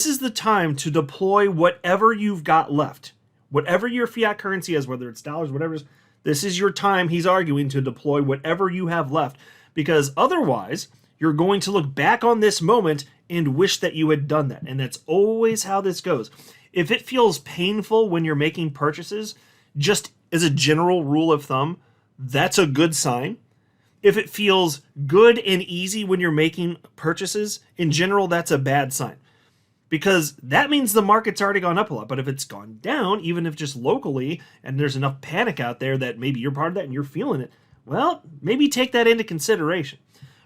This is the time to deploy whatever you've got left. Whatever your fiat currency is, whether it's dollars, whatever it is, this is your time, he's arguing, to deploy whatever you have left. Because otherwise, you're going to look back on this moment and wish that you had done that. And that's always how this goes. If it feels painful when you're making purchases, just as a general rule of thumb, that's a good sign. If it feels good and easy when you're making purchases, in general, that's a bad sign. Because that means the market's already gone up a lot. But if it's gone down, even if just locally, and there's enough panic out there that maybe you're part of that and you're feeling it, well, maybe take that into consideration.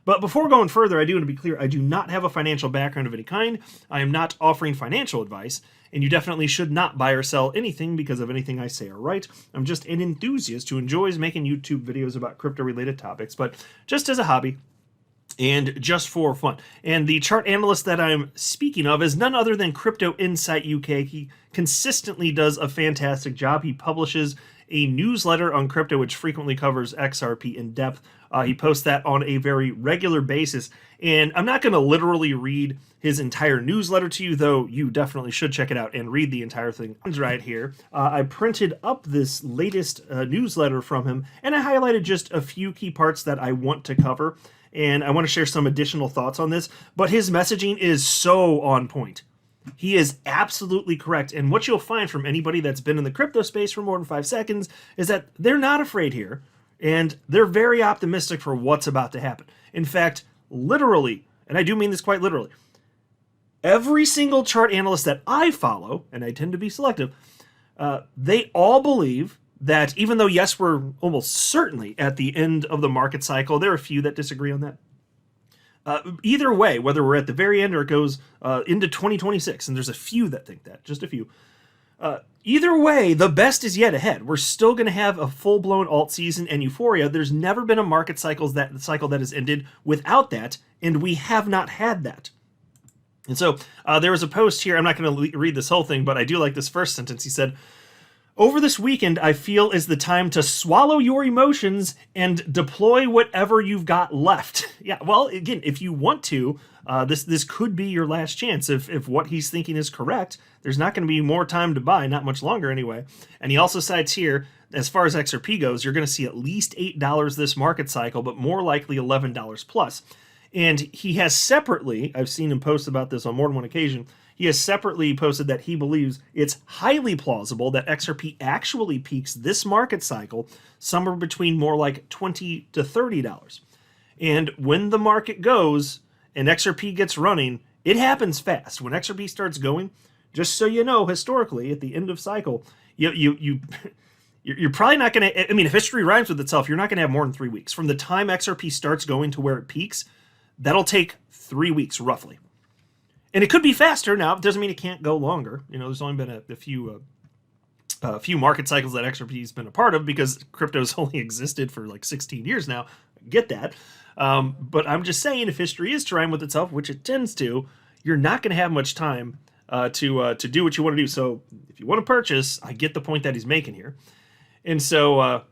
But before going further, I do want to be clear, I do not have a financial background of any kind. I am not offering financial advice, and you definitely should not buy or sell anything because of anything I say or write. I'm just an enthusiast who enjoys making YouTube videos about crypto-related topics, but just as a hobby, and just for fun. And the chart analyst that I'm speaking of is none other than Crypto Insight UK. He consistently does a fantastic job. He publishes a newsletter on crypto which frequently covers XRP in depth. He posts that on a very regular basis. And I'm not going to literally read his entire newsletter to you, though you definitely should check it out and read the entire thing. Right here, I printed up this latest newsletter from him, and I highlighted just a few key parts that I want to cover. And I want to share some additional thoughts on this, but his messaging is so on point. He is absolutely correct. And what you'll find from anybody that's been in the crypto space for more than 5 seconds is that they're not afraid here, and they're very optimistic for what's about to happen. In fact, literally, and I do mean this quite literally, every single chart analyst that I follow, and I tend to be selective, they all believe that even though, yes, we're almost certainly at the end of the market cycle, there are a few that disagree on that. Either way, whether we're at the very end or it goes into 2026, and there's a few that think that, just a few. Either way, the best is yet ahead. We're still going to have a full-blown alt season and euphoria. There's never been a market cycle that has ended without that, and we have not had that. And so there was a post here. I'm not going to read this whole thing, but I do like this first sentence. He said, "Over this weekend, I feel is the time to swallow your emotions and deploy whatever you've got left." Yeah, well, again, if you want to, this could be your last chance. If what he's thinking is correct, there's not going to be more time to buy, not much longer anyway. And he also cites here, as far as XRP goes, you're going to see at least $8 this market cycle, but more likely $11 plus. And he has separately, I've seen him post about this on more than one occasion, he has separately posted that he believes it's highly plausible that XRP actually peaks this market cycle somewhere between more like $20 to $30. And when the market goes and XRP gets running, it happens fast. When XRP starts going, just so you know, historically, at the end of cycle, you're probably not going to, I mean, if history rhymes with itself, you're not going to have more than 3 weeks. From the time XRP starts going to where it peaks, that'll take 3 weeks roughly. And it could be faster. Now, it doesn't mean it can't go longer. You know, there's only been a few market cycles that XRP's been a part of because crypto's only existed for like 16 years now. I get that. But I'm just saying, if history is to rhyme with itself, which it tends to, you're not going to have much time to do what you want to do. So if you want to purchase, I get the point that he's making here. And so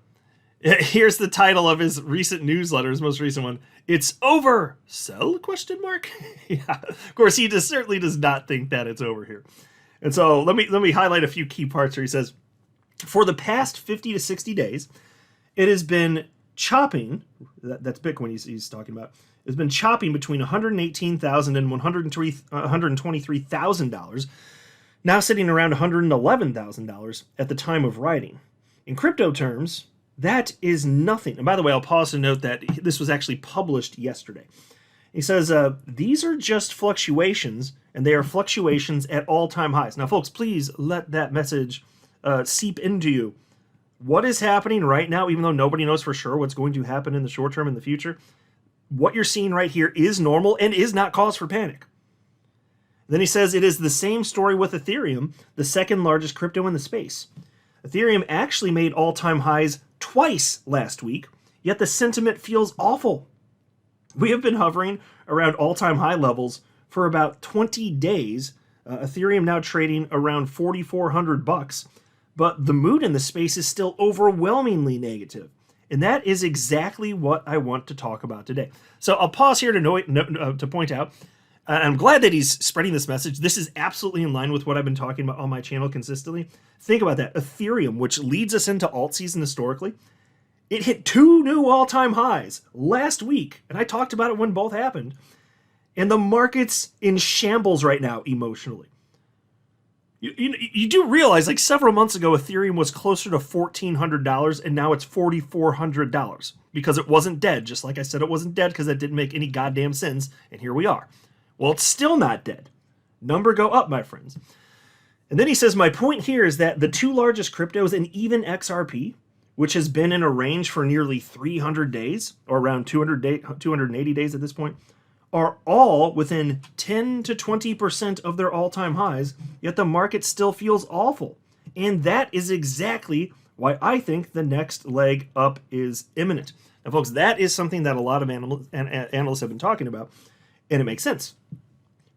here's the title of his recent newsletter, his most recent one. "It's over. Sell? ? Yeah, of course, he certainly does not think that it's over here. And so let me highlight a few key parts here. He says, for the past 50 to 60 days, it has been chopping, that's Bitcoin he's talking about, it's been chopping between $118,000 and $123,000, now sitting around $111,000 at the time of writing. In crypto terms, that is nothing." And by the way, I'll pause to note that this was actually published yesterday. He says, "These are just fluctuations, and they are fluctuations at all-time highs." Now, folks, please let that message seep into you. What is happening right now, even though nobody knows for sure what's going to happen in the short term in the future, what you're seeing right here is normal and is not cause for panic. Then he says, "It is the same story with Ethereum, the second largest crypto in the space. Ethereum actually made all-time highs twice last week, yet the sentiment feels awful. We have been hovering around all-time high levels for about 20 days. Ethereum now trading around $4,400, but the mood in the space is still overwhelmingly negative. And that is exactly what I want to talk about today." So I'll pause here to point out, I'm glad that he's spreading this message. This is absolutely in line with what I've been talking about on my channel consistently. Think about that. Ethereum, which leads us into alt season historically, it hit 2 new all-time highs last week, and I talked about it when both happened. And the market's in shambles right now emotionally. You do realize, like several months ago, Ethereum was closer to $1,400, and now it's $4,400 because it wasn't dead. Just like I said, it wasn't dead because it didn't make any goddamn sense, and here we are. Well, it's still not dead. Number go up, my friends. And then he says, my point here is that the 2 largest cryptos, and even XRP, which has been in a range for nearly 300 days, or around 280 days at this point, are all within 10 to 20% of their all-time highs, yet the market still feels awful. And that is exactly why I think the next leg up is imminent. Now, folks, that is something that a lot of analysts have been talking about, and it makes sense.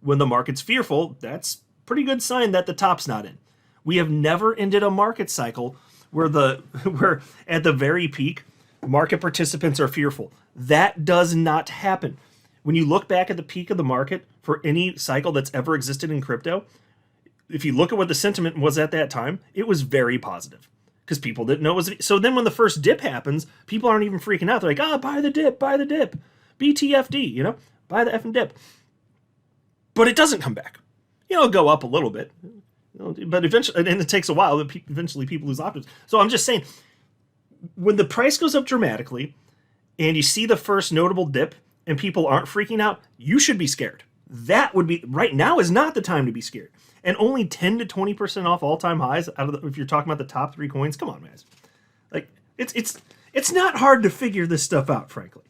When the market's fearful, that's a pretty good sign that the top's not in. We have never ended a market cycle where at the very peak, market participants are fearful. That does not happen. When you look back at the peak of the market for any cycle that's ever existed in crypto, if you look at what the sentiment was at that time, it was very positive because people didn't know it was. So then when the first dip happens, people aren't even freaking out. They're like, buy the dip, BTFD, buy the effing dip. But it doesn't come back. It'll go up a little bit, but eventually, and it takes a while, but eventually people lose options. So I'm just saying, when the price goes up dramatically and you see the first notable dip, and people aren't freaking out, you should be scared. That would be, right now is not the time to be scared. And only 10 to 20% off all-time highs if you're talking about the top 3 coins, come on, guys. Like, it's not hard to figure this stuff out, frankly.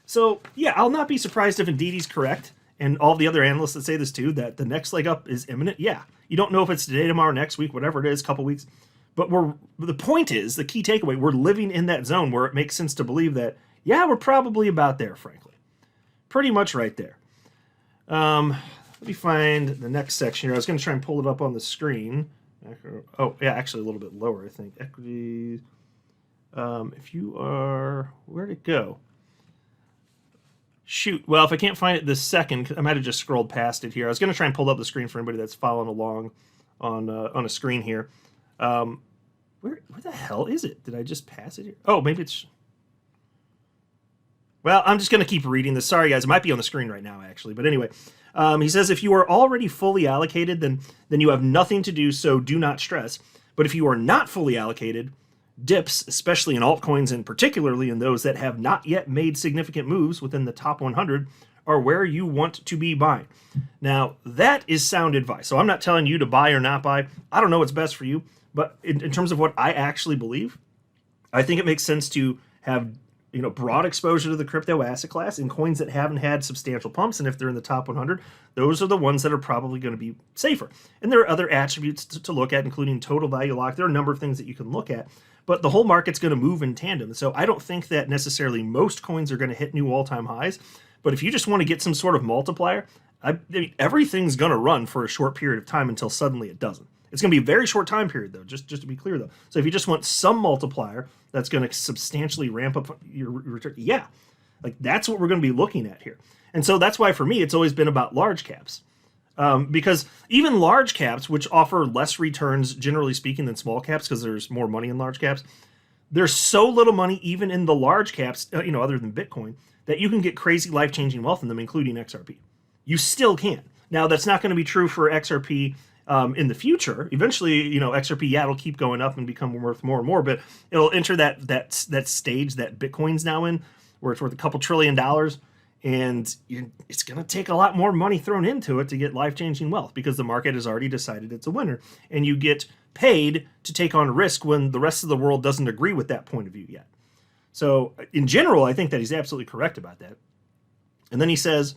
So, yeah, I'll not be surprised if indeed he's correct, and all the other analysts that say this too, that the next leg up is imminent. Yeah, you don't know if it's today, tomorrow, next week, whatever it is, couple weeks. But the point is, the key takeaway, we're living in that zone where it makes sense to believe that, yeah, we're probably about there, frankly. Pretty much right there. Let me find the next section here. I was going to try and pull it up on the screen. Oh, yeah, actually a little bit lower, I think. Equities. If you are... Where'd it go? Shoot. Well, if I can't find it this second, I might have just scrolled past it here. I was going to try and pull up the screen for anybody that's following along on a screen here. Where the hell is it? Did I just pass it here? Oh, maybe it's... Well, I'm just going to keep reading this. Sorry, guys. It might be on the screen right now, actually. But anyway, he says, if you are already fully allocated, then you have nothing to do, so do not stress. But if you are not fully allocated, dips, especially in altcoins and particularly in those that have not yet made significant moves within the top 100, are where you want to be buying. Now, that is sound advice. So I'm not telling you to buy or not buy. I don't know what's best for you. But in terms of what I actually believe, I think it makes sense to have broad exposure to the crypto asset class in coins that haven't had substantial pumps. And if they're in the top 100, those are the ones that are probably going to be safer. And there are other attributes to look at, including total value lock. There are a number of things that you can look at, but the whole market's going to move in tandem. So I don't think that necessarily most coins are going to hit new all-time highs. But if you just want to get some sort of multiplier, I mean, everything's going to run for a short period of time until suddenly it doesn't. It's going to be a very short time period, though, just to be clear, though. So if you just want some multiplier that's going to substantially ramp up your return, yeah, like that's what we're going to be looking at here. And so that's why, for me, it's always been about large caps. Because even large caps, which offer less returns, generally speaking, than small caps, because there's more money in large caps, there's so little money even in the large caps, other than Bitcoin, that you can get crazy life-changing wealth in them, including XRP. You still can. Now, that's not going to be true for XRP in the future. Eventually, XRP, it'll keep going up and become worth more and more, but it'll enter that stage that Bitcoin's now in, where it's worth a couple $1 trillion, and it's going to take a lot more money thrown into it to get life-changing wealth, because the market has already decided it's a winner, and you get paid to take on risk when the rest of the world doesn't agree with that point of view yet. So, in general, I think that he's absolutely correct about that. And then he says,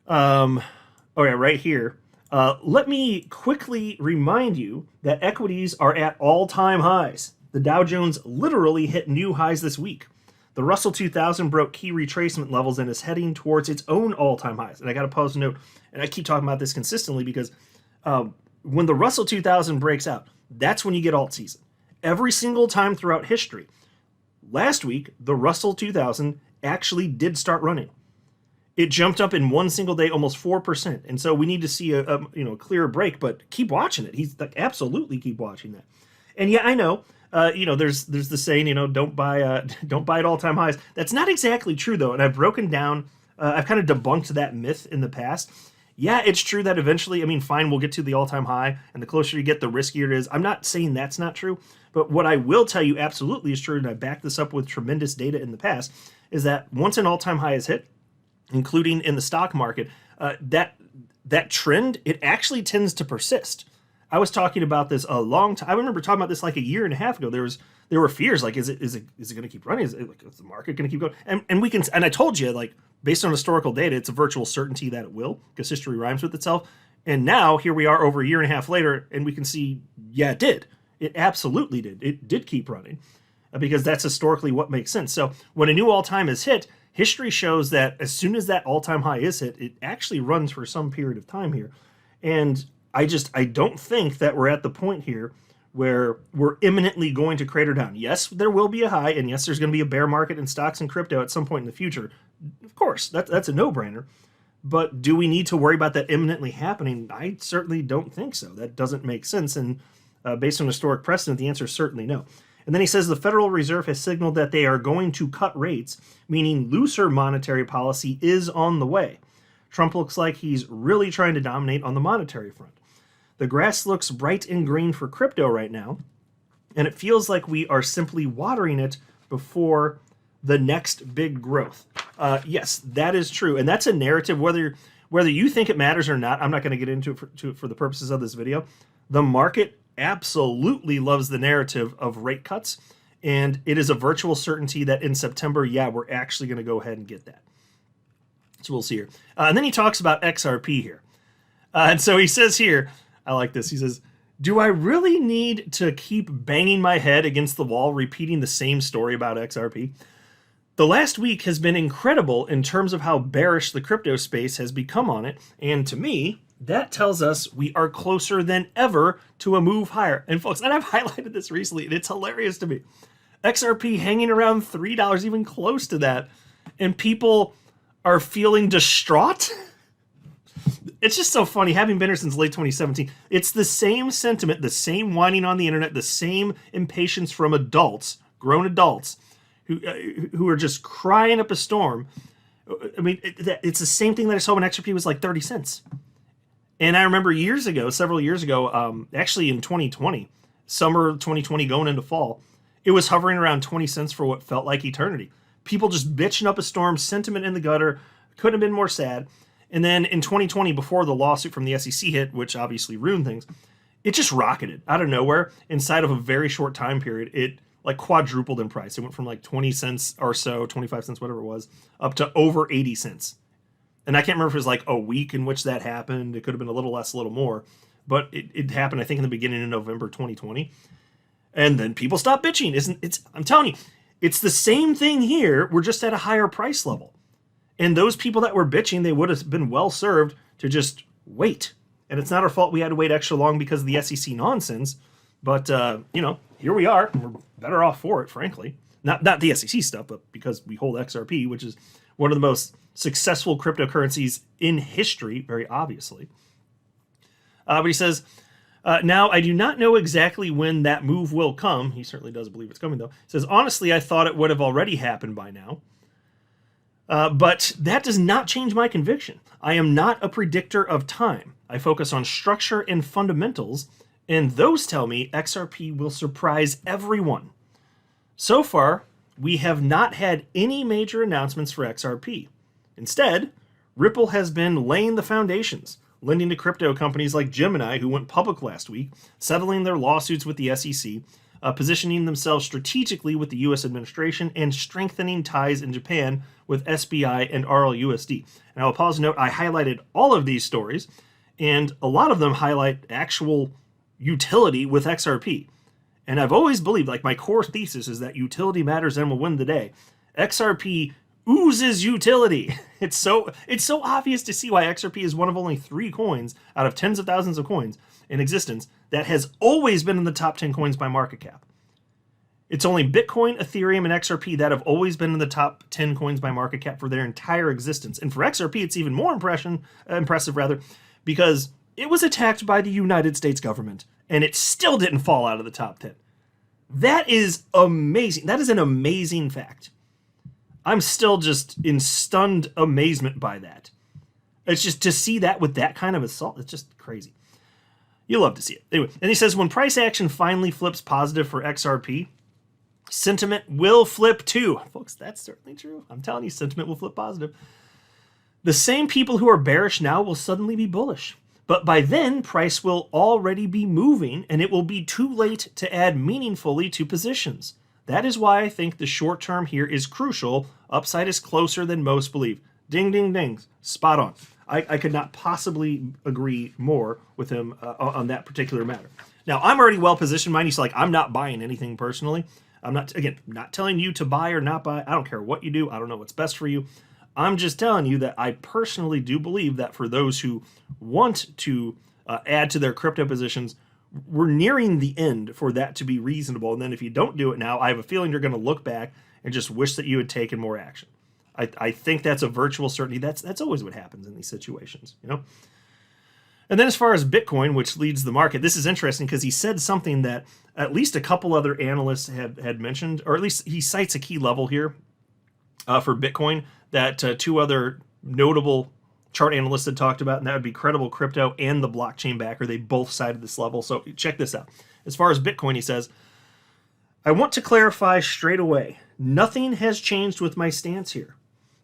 right here, let me quickly remind you that equities are at all-time highs. The Dow Jones literally hit new highs this week. The Russell 2000 broke key retracement levels and is heading towards its own all-time highs. And I got to pause a note, and I keep talking about this consistently because when the Russell 2000 breaks out, that's when you get alt season. Every single time throughout history. Last week, the Russell 2000 actually did start running. it jumped up in one single day almost 4%. And so we need to see a clearer break, but keep watching it. He's like, absolutely keep watching that. And yeah, I know, there's the saying, don't buy at all-time highs. That's not exactly true though. And I've broken down, I've kind of debunked that myth in the past. Yeah, it's true that eventually, fine, we'll get to the all-time high, and the closer you get, the riskier it is. I'm not saying that's not true, but what I will tell you absolutely is true, and I backed this up with tremendous data in the past, is that once an all-time high is hit, including in the stock market, that trend, it actually tends to persist. I was talking about this a long time. I remember talking about this like a year and a half ago. There were fears like, is it going to keep running? Is the market going to keep going? And I told you, like, based on historical data, it's a virtual certainty that it will, because history rhymes with itself. And now here we are over a year and a half later, and we can see, yeah, it did. It absolutely did. It did keep running, because that's historically what makes sense. So when a new all-time is hit, history shows that as soon as that all-time high is hit, it actually runs for some period of time here. And I don't think that we're at the point here where we're imminently going to crater down. Yes, there will be a high, and yes, there's going to be a bear market in stocks and crypto at some point in the future. Of course, that's a no-brainer. But do we need to worry about that imminently happening? I certainly don't think so. That doesn't make sense. And based on historic precedent, the answer is certainly no. And then he says the Federal Reserve has signaled that they are going to cut rates, meaning looser monetary policy is on the way. Trump looks like he's really trying to dominate on the monetary front. The grass looks bright and green for crypto right now, and it feels like we are simply watering it before the next big growth. Yes, that is true, and that's a narrative, whether you think it matters or not. I'm not going to get into it for the purposes of this video. The market absolutely loves the narrative of rate cuts, and it is a virtual certainty that in September, yeah, we're actually going to go ahead and get that. So we'll see here. And then he talks about XRP here. And so he says here, I like this. He says, do I really need to keep banging my head against the wall, repeating the same story about XRP? The last week has been incredible in terms of how bearish the crypto space has become on it. And to me, that tells us we are closer than ever to a move higher. And folks, and I've highlighted this recently, and it's hilarious to me. XRP hanging around $3, even close to that, and people are feeling distraught. It's just so funny, having been here since late 2017. It's the same sentiment, the same whining on the internet, the same impatience from adults, grown adults, who are just crying up a storm. It's the same thing that I saw when XRP was like 30 cents. And I remember several years ago, actually in 2020, summer 2020 going into fall, it was hovering around 20 cents for what felt like eternity. People just bitching up a storm, sentiment in the gutter, couldn't have been more sad. And then in 2020, before the lawsuit from the SEC hit, which obviously ruined things, it just rocketed out of nowhere. Inside of a very short time period, it like quadrupled in price. It went from like 20 cents or so, 25 cents, whatever it was, up to over 80 cents. And I can't remember if it was like a week in which that happened. It could have been a little less, a little more. But it happened, I think, in the beginning of November 2020. And then people stopped bitching. I'm telling you, it's the same thing here. We're just at a higher price level. And those people that were bitching, they would have been well served to just wait. And it's not our fault we had to wait extra long because of the SEC nonsense. But, here we are. We're better off for it, frankly. Not the SEC stuff, but because we hold XRP, which is one of the most successful cryptocurrencies in history, very obviously. But he says, now, I do not know exactly when that move will come. He certainly does believe it's coming, though. He says, honestly, I thought it would have already happened by now. But that does not change my conviction. I am not a predictor of time. I focus on structure and fundamentals, and those tell me XRP will surprise everyone. So far, we have not had any major announcements for XRP. Instead, Ripple has been laying the foundations, lending to crypto companies like Gemini, who went public last week, settling their lawsuits with the SEC, positioning themselves strategically with the U.S. administration, and strengthening ties in Japan with SBI and RLUSD. And I will pause and note, I highlighted all of these stories, and a lot of them highlight actual utility with XRP. And I've always believed, like my core thesis is that utility matters and will win the day. XRP oozes utility. It's so obvious to see why XRP is one of only 3 coins out of tens of thousands of coins in existence that has always been in the top 10 coins by market cap. It's only Bitcoin, Ethereum, and XRP that have always been in the top 10 coins by market cap for their entire existence. And for XRP, it's even more impressive, because it was attacked by the United States government, and it still didn't fall out of the top 10. That is amazing. That is an amazing fact. I'm still just in stunned amazement by that. It's just to see that with that kind of assault, it's just crazy. You love to see it. Anyway, and he says, when price action finally flips positive for XRP, sentiment will flip too. Folks, that's certainly true. I'm telling you, sentiment will flip positive. The same people who are bearish now will suddenly be bullish. But by then, price will already be moving, and it will be too late to add meaningfully to positions. That is why I think the short term here is crucial. Upside is closer than most believe. Ding, ding, ding. Spot on. I could not possibly agree more with him on that particular matter. Now, I'm already well positioned. Mind you, I'm not buying anything personally. I'm not telling you to buy or not buy. I don't care what you do. I don't know what's best for you. I'm just telling you that I personally do believe that for those who want to add to their crypto positions, we're nearing the end for that to be reasonable. And then if you don't do it now, I have a feeling you're going to look back and just wish that you had taken more action. I think that's a virtual certainty. That's always what happens in these situations, you know? And then as far as Bitcoin, which leads the market, this is interesting because he said something that at least a couple other analysts had mentioned, or at least he cites a key level here for Bitcoin that two other notable chart analysts had talked about, and that would be Credible Crypto and the blockchain backer. They both cited this level. So check this out. As far as Bitcoin, he says, I want to clarify straight away, nothing has changed with my stance here.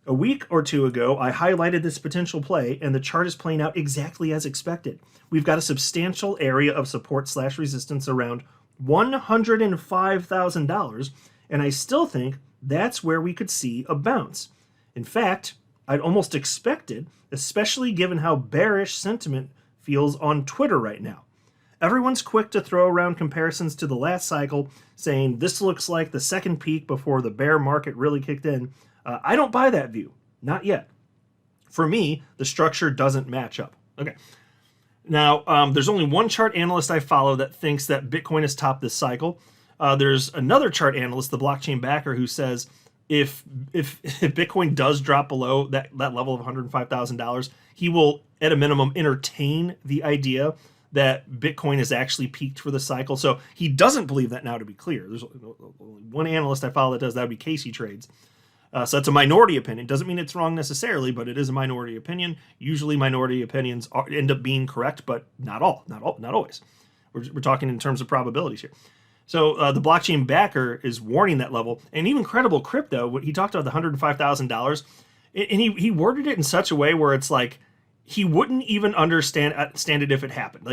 A week or two ago, I highlighted this potential play, and the chart is playing out exactly as expected. We've got a substantial area of support/resistance around $105,000, and I still think that's where we could see a bounce. In fact, I'd almost expected, especially given how bearish sentiment feels on Twitter right now. Everyone's quick to throw around comparisons to the last cycle, saying this looks like the second peak before the bear market really kicked in. I don't buy that view. Not yet. For me, the structure doesn't match up. Okay. Now, there's only one chart analyst I follow that thinks that Bitcoin has topped this cycle. There's another chart analyst, the blockchain backer, who says if Bitcoin does drop below that level of $105,000, he will, at a minimum, entertain the idea that Bitcoin has actually peaked for the cycle. So he doesn't believe that now, to be clear. There's only one analyst I follow that does. That would be Casey Trades. So that's a minority opinion. Doesn't mean it's wrong necessarily, but it is a minority opinion. Usually minority opinions end up being correct, but not always. We're talking in terms of probabilities here. So the blockchain backer is warning that level. And even Credible Crypto, he talked about the $105,000, and he worded it in such a way where it's like he wouldn't even understand it if it happened. Like,